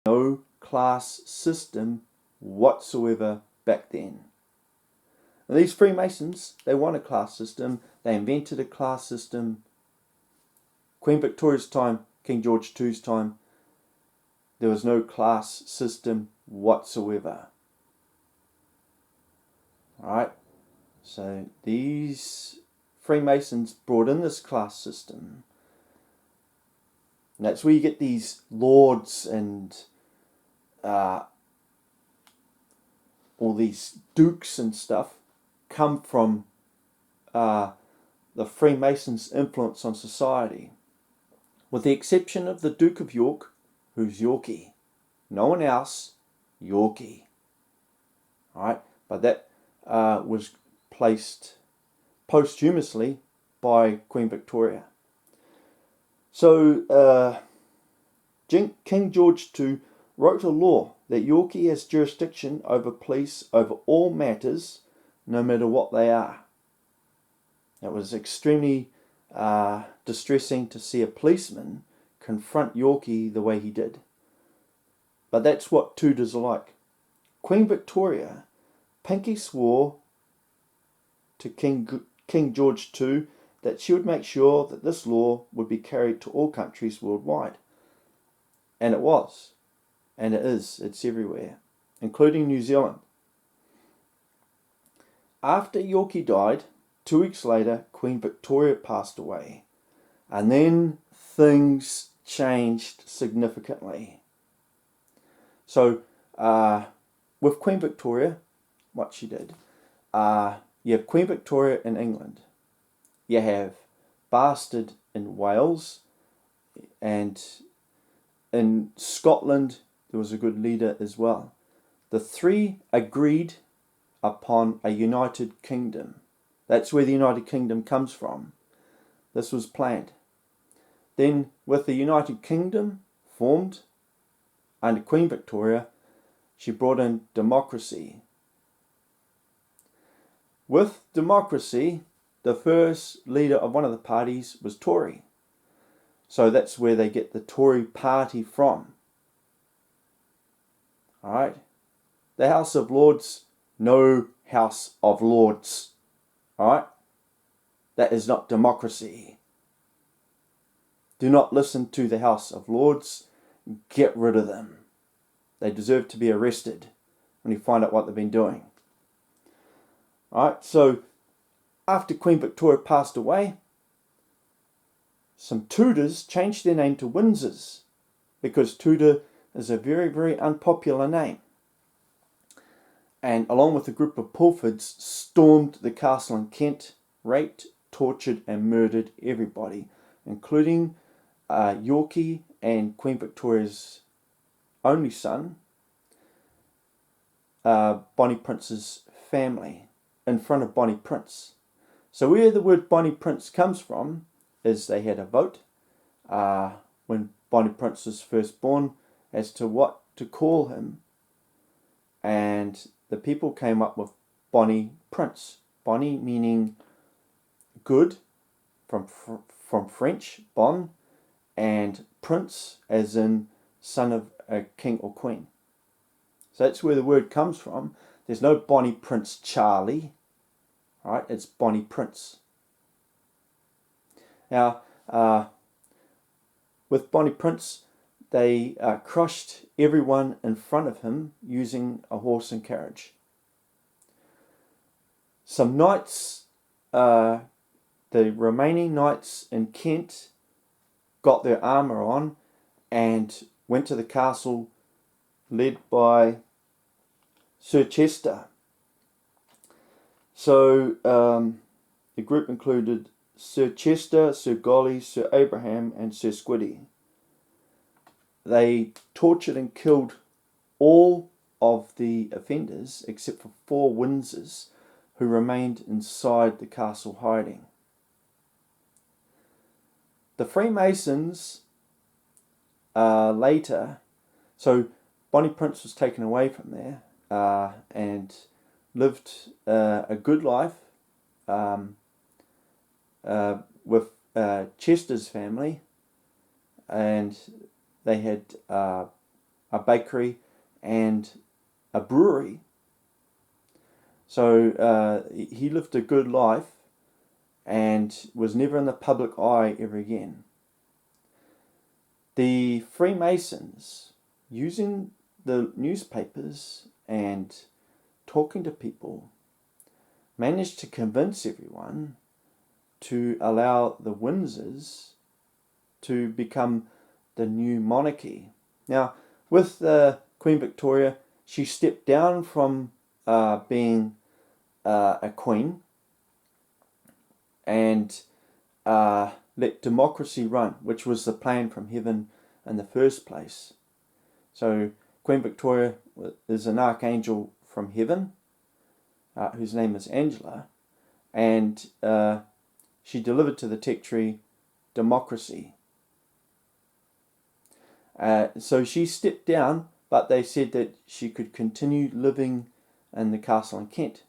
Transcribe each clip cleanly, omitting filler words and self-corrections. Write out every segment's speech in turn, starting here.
no class system whatsoever back then. And these Freemasons, they want a class system. They invented a class system. Queen Victoria's time, King George2's time, there was no class system whatsoever. Alright, so these Freemasons brought in this class system. And that's where you get these lords and all these dukes and stuff come from the Freemasons' influence on society. With the exception of the Duke of York, who's Yorkie. No one else, Yorkie. Alright, but that was placed posthumously by Queen Victoria. So King George2 wrote a law that Yorkie has jurisdiction over police over all matters, no matter what they are. It was extremely distressing to see a policeman confront Yorkie the way he did. But that's what Tudors are like. Queen Victoria pinky swore to King George2 that she would make sure that this law would be carried to all countries worldwide. And it was. And it is. It's everywhere, including New Zealand. After Yorkie died, 2 weeks later, Queen Victoria passed away. And then things changed significantly. So, with Queen Victoria, what she did, you have Queen Victoria in England. You have Bastard in Wales. And in Scotland, there was a good leader as well. The 3 agreed upon a United Kingdom. That's where the United Kingdom comes from. This was planned. Then, with the United Kingdom formed under Queen Victoria, she brought in democracy. With democracy, the first leader of one of the parties was Tory. So that's where they get the Tory party from. Alright? The House of Lords, no House of Lords. Alright? That is not democracy. Do not listen to the House of Lords. Get rid of them. They deserve to be arrested when you find out what they've been doing. Alright, so after Queen Victoria passed away, some Tudors changed their name to Windsors because Tudor is a very, very unpopular name. And along with a group of Pulfords, stormed the castle in Kent, raped, tortured and murdered everybody, including Yorkie and Queen Victoria's only son, Bonnie Prince's family, in front of Bonnie Prince. So where the word Bonnie Prince comes from is they had a vote when Bonnie Prince was first born as to what to call him, and the people came up with Bonnie Prince. Bonnie meaning good from French, bon, and prince as in son of a king or queen. So that's where the word comes from. There's no Bonnie Prince Charlie, right? It's Bonnie Prince. Now, with Bonnie Prince, they crushed everyone in front of him using a horse and carriage. Some knights, the remaining knights in Kent, got their armour on and went to the castle led by Sir Chester. So the group included Sir Chester, Sir Golly, Sir Abraham and Sir Squiddy. They tortured and killed all of the offenders except for 4 Windsors who remained inside the castle hiding. The Freemasons later, so Bonnie Prince was taken away from there and lived a good life with Chester's family, and they had a a bakery, and a brewery. So he lived a good life and was never in the public eye ever again. The Freemasons, using the newspapers and talking to people, managed to convince everyone to allow the Windsors to become the new monarchy. Now, with Queen Victoria, she stepped down from being a queen and let democracy run, which was the plan from heaven in the first place. So Queen Victoria is an archangel from heaven, whose name is Angela, and she delivered to the Territory democracy. So she stepped down, but they said that she could continue living in the castle in Kent.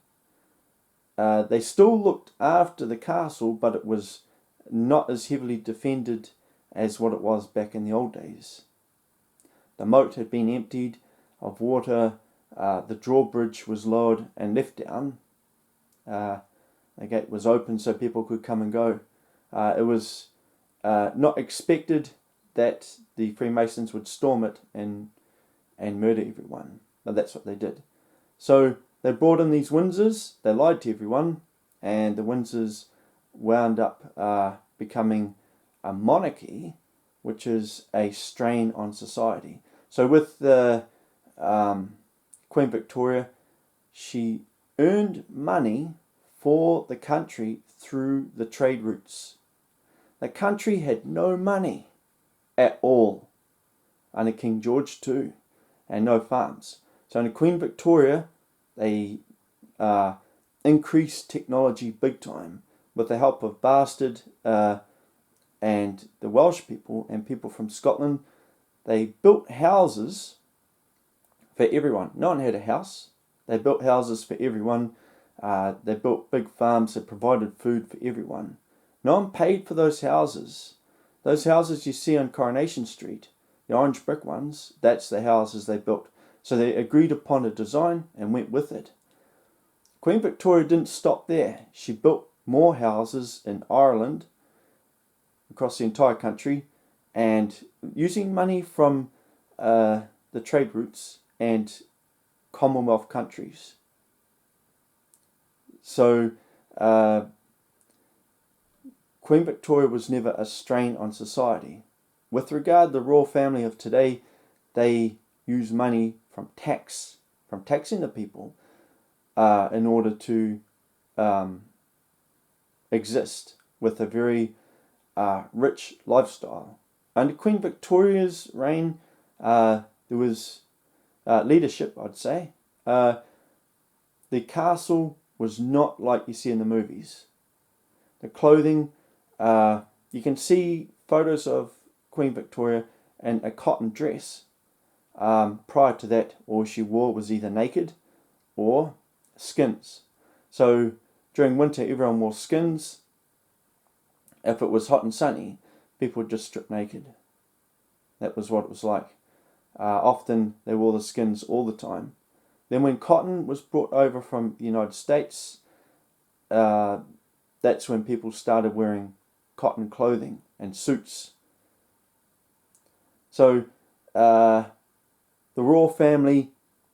They still looked after the castle, but it was not as heavily defended as what it was back in the old days. The moat had been emptied of water, the drawbridge was lowered and left down. The gate was open so people could come and go. It was not expected that the Freemasons would storm it and murder everyone, but that's what they did. So they brought in these Windsors, they lied to everyone, and the Windsors wound up becoming a monarchy, which is a strain on society. So with the Queen Victoria, she earned money for the country through the trade routes. The country had no money at all under King George2 and no farms. So under Queen Victoria, they increased technology big time with the help of Bastard and the Welsh people and people from Scotland. They built houses for everyone. No one had a house. They built houses for everyone. They built big farms that provided food for everyone. No one paid for those houses. Those houses you see on Coronation Street, the orange brick ones, that's the houses they built. So they agreed upon a design and went with it. Queen Victoria didn't stop there. She built more houses in Ireland, across the entire country, and using money from the trade routes and Commonwealth countries. So Queen Victoria was never a strain on society. With regard to the royal family of today, they use money from taxing the people in order to exist with a very rich lifestyle. Under Queen Victoria's reign, there was leadership, I'd say. The castle was not like you see in the movies. The clothing, you can see photos of Queen Victoria in a cotton dress. Prior to that, all she wore was either naked or skins. So during winter, everyone wore skins. If it was hot and sunny, people would just strip naked. That was what it was like. Often they wore the skins all the time. Then when cotton was brought over from the United States, that's when people started wearing cotton clothing and suits. So the royal family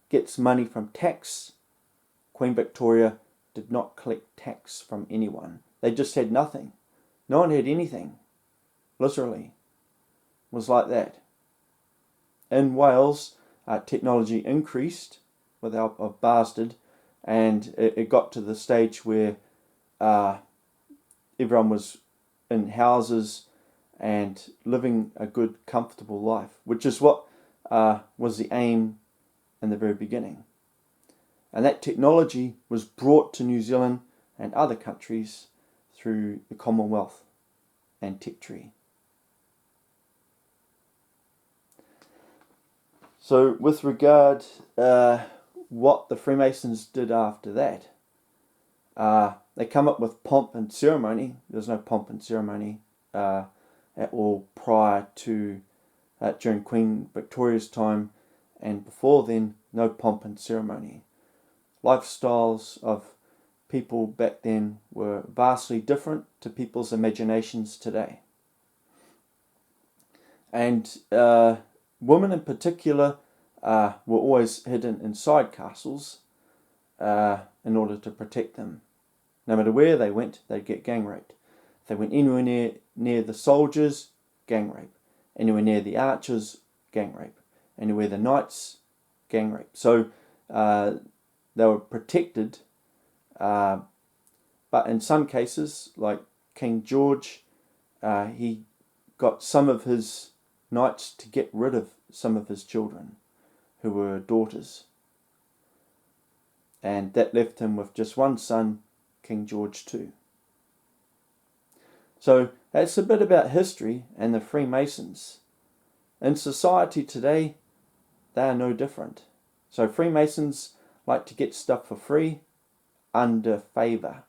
gets money from tax. Queen Victoria did not collect tax from anyone. They just had nothing. No one had anything. Literally. It was like that. In Wales, technology increased with the help of Bastard, and it got to the stage where everyone was in houses and living a good, comfortable life, which is what was the aim in the very beginning. And that technology was brought to New Zealand and other countries through the Commonwealth and Territory. So with regard what the Freemasons did after that, they come up with pomp and ceremony. There's no pomp and ceremony at all prior to, during Queen Victoria's time. and before then, no pomp and ceremony. Lifestyles of people back then were vastly different to people's imaginations today. And women in particular were always hidden inside castles in order to protect them. No matter where they went, they'd get gang raped. If they went anywhere near the soldiers, gang rape. Anywhere near the archers, gang rape. Anywhere the knights, gang rape. So they were protected, but in some cases, like King George, he got some of his knights to get rid of some of his children, who were daughters. And that left him with just one son, King George2. So that's a bit about history and the Freemasons. In society today, they are no different. So Freemasons like to get stuff for free, under favour,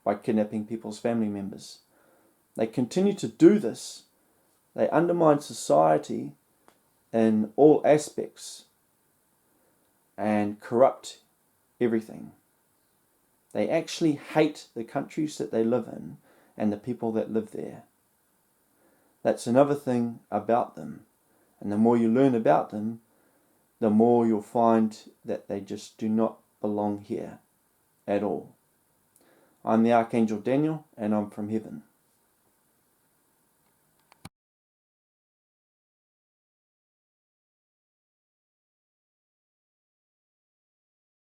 by kidnapping people's family members. They continue to do this. They undermine society in all aspects and corrupt everything. They actually hate the countries that they live in and the people that live there. That's another thing about them. And the more you learn about them, the more you'll find that they just do not belong here at all. I'm the Archangel Daniel, and I'm from heaven.